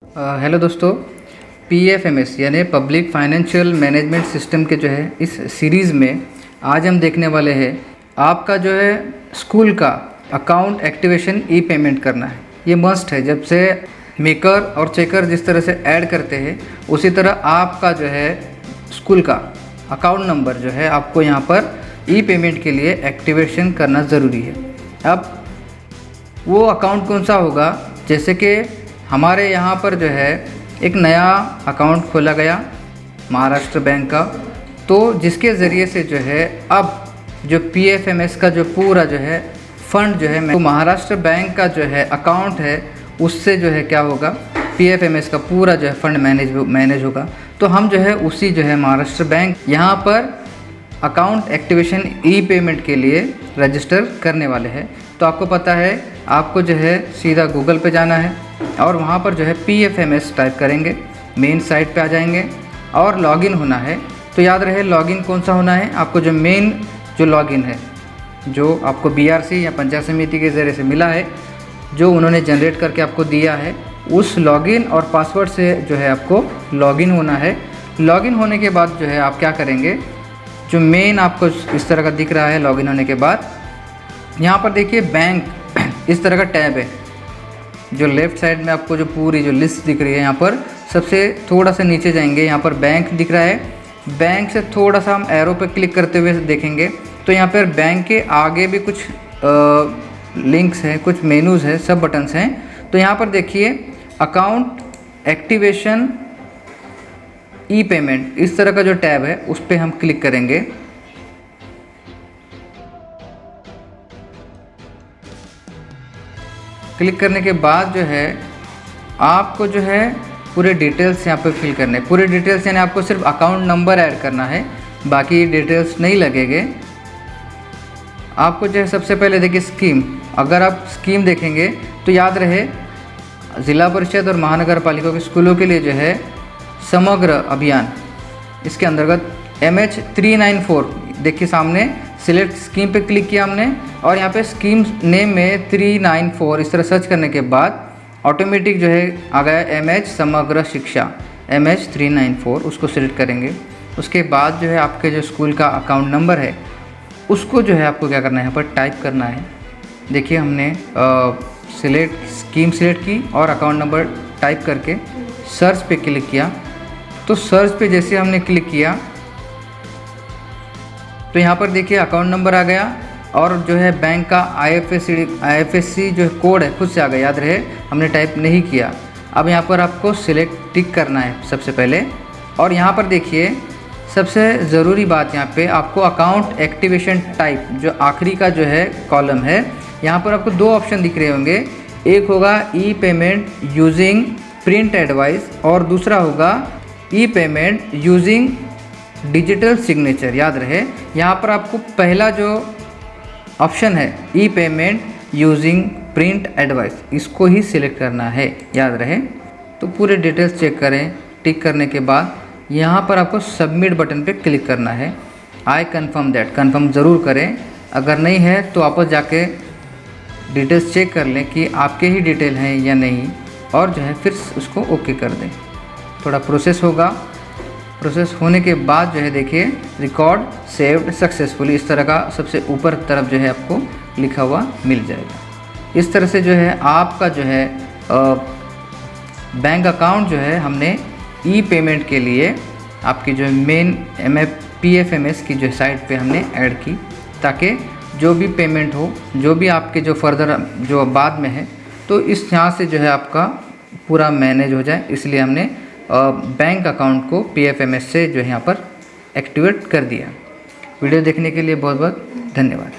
Hello दोस्तों, PFMS यानी public financial management system के जो है इस सीरीज़ में आज हम देखने वाले हैं आपका जो है स्कूल का अकाउंट एक्टिवेशन ई पेमेंट करना है। ये मस्ट है। जब से मेकर और चेकर जिस तरह से ऐड करते हैं उसी तरह आपका जो है स्कूल का अकाउंट नंबर जो है आपको यहाँ पर ई पेमेंट के लिए एक्टिवेशन करना ज़रूरी है। अब वो अकाउंट कौन सा होगा, जैसे कि हमारे यहाँ पर जो है एक नया अकाउंट खोला गया महाराष्ट्र बैंक का, तो जिसके ज़रिए से जो है अब जो PFMS का जो पूरा जो है फ़ंड जो है तो महाराष्ट्र बैंक का जो है अकाउंट है उससे जो है क्या होगा, PFMS का पूरा जो है फ़ंड मैनेज होगा। तो हम जो है उसी जो है महाराष्ट्र बैंक यहाँ पर अकाउंट एक्टिवेशन ई पेमेंट के लिए रजिस्टर करने वाले हैं। तो आपको पता है, आपको जो है सीधा गूगल पे जाना है और वहाँ पर जो है PFMS टाइप करेंगे, मेन साइट पे आ जाएंगे और लॉगिन होना है। तो याद रहे लॉगिन कौन सा होना है, आपको जो मेन जो लॉगिन है जो आपको BRC या पंचायत समिति के ज़रिए से मिला है, जो उन्होंने जनरेट करके आपको दिया है, उस लॉगिन और पासवर्ड से जो है आपको लॉगिन होना है। लॉगिन होने के बाद जो है आप क्या करेंगे, जो मेन आपको इस तरह का दिख रहा है लॉगिन होने के बाद, यहाँ पर देखिए बैंक इस तरह का टैब है। जो लेफ़्ट साइड में आपको जो पूरी जो लिस्ट दिख रही है, यहाँ पर सबसे थोड़ा सा नीचे जाएंगे, यहाँ पर बैंक दिख रहा है। बैंक से थोड़ा सा हम एरो पे क्लिक करते हुए देखेंगे तो यहाँ पर बैंक के आगे भी कुछ लिंक्स हैं, कुछ मेनूज़ है, सब बटन्स हैं। तो यहाँ पर देखिए अकाउंट एक्टिवेशन ई पेमेंट इस तरह का जो टैब है उस पर हम क्लिक करेंगे। क्लिक करने के बाद जो है आपको जो है पूरे डिटेल्स यहाँ पे फिल करने, पूरे डिटेल्स यानी आपको सिर्फ अकाउंट नंबर ऐड करना है, बाकी डिटेल्स नहीं लगेंगे। आपको जो है सबसे पहले देखिए स्कीम, अगर आप स्कीम देखेंगे तो याद रहे ज़िला परिषद और महानगर पालिका के स्कूलों के लिए जो है समग्र अभियान, इसके अंतर्गत MH 394 देखिए सामने सिलेक्ट स्कीम पे क्लिक किया हमने और यहाँ पे स्कीम नेम में 394 इस तरह सर्च करने के बाद ऑटोमेटिक जो है आ गया MH समग्र शिक्षा MH 394, उसको सिलेक्ट करेंगे। उसके बाद जो है आपके जो स्कूल का अकाउंट नंबर है उसको जो है आपको क्या करना है, यहाँ पर टाइप करना है। देखिए हमने सिलेक्ट स्कीम सिलेक्ट की और अकाउंट नंबर टाइप करके सर्च पे क्लिक किया। तो सर्च पे जैसे हमने क्लिक किया तो यहाँ पर देखिए अकाउंट नंबर आ गया और जो है बैंक का IFSC जो कोड है खुद से आ गया। याद रहे हमने टाइप नहीं किया। अब यहाँ पर आपको सिलेक्ट टिक करना है सबसे पहले। और यहाँ पर देखिए सबसे ज़रूरी बात, यहाँ पे आपको अकाउंट एक्टिवेशन टाइप जो आखिरी का जो है कॉलम है, यहाँ पर आपको दो ऑप्शन दिख रहे होंगे। एक होगा ई पेमेंट यूजिंग प्रिंट एडवाइस और दूसरा होगा ई पेमेंट यूजिंग डिजिटल सिग्नेचर। याद रहे यहाँ पर आपको पहला जो ऑप्शन है ई पेमेंट यूजिंग प्रिंट एडवाइस, इसको ही सिलेक्ट करना है। याद रहे तो पूरे डिटेल्स चेक करें। टिक करने के बाद यहाँ पर आपको सबमिट बटन पे क्लिक करना है। आई कन्फर्म दैट, कन्फर्म ज़रूर करें। अगर नहीं है तो वापस जाके डिटेल्स चेक कर लें कि आपके ही डिटेल हैं या नहीं, और जो है फिर उसको ओके कर दें। थोड़ा प्रोसेस होगा। प्रोसेस होने के बाद जो है देखिए रिकॉर्ड सेव्ड सक्सेसफुली इस तरह का सबसे ऊपर तरफ जो है आपको लिखा हुआ मिल जाएगा। इस तरह से जो है आपका जो है बैंक अकाउंट जो है हमने ई पेमेंट के लिए आपकी जो मेन PFMS की जो साइट पे हमने ऐड की, ताकि जो भी पेमेंट हो, जो भी आपके जो फर्दर जो बाद में है, तो इस यहाँ से जो है आपका पूरा मैनेज हो जाए। इसलिए हमने बैंक अकाउंट को PFMS से जो है यहाँ पर एक्टिवेट कर दिया। वीडियो देखने के लिए बहुत बहुत धन्यवाद।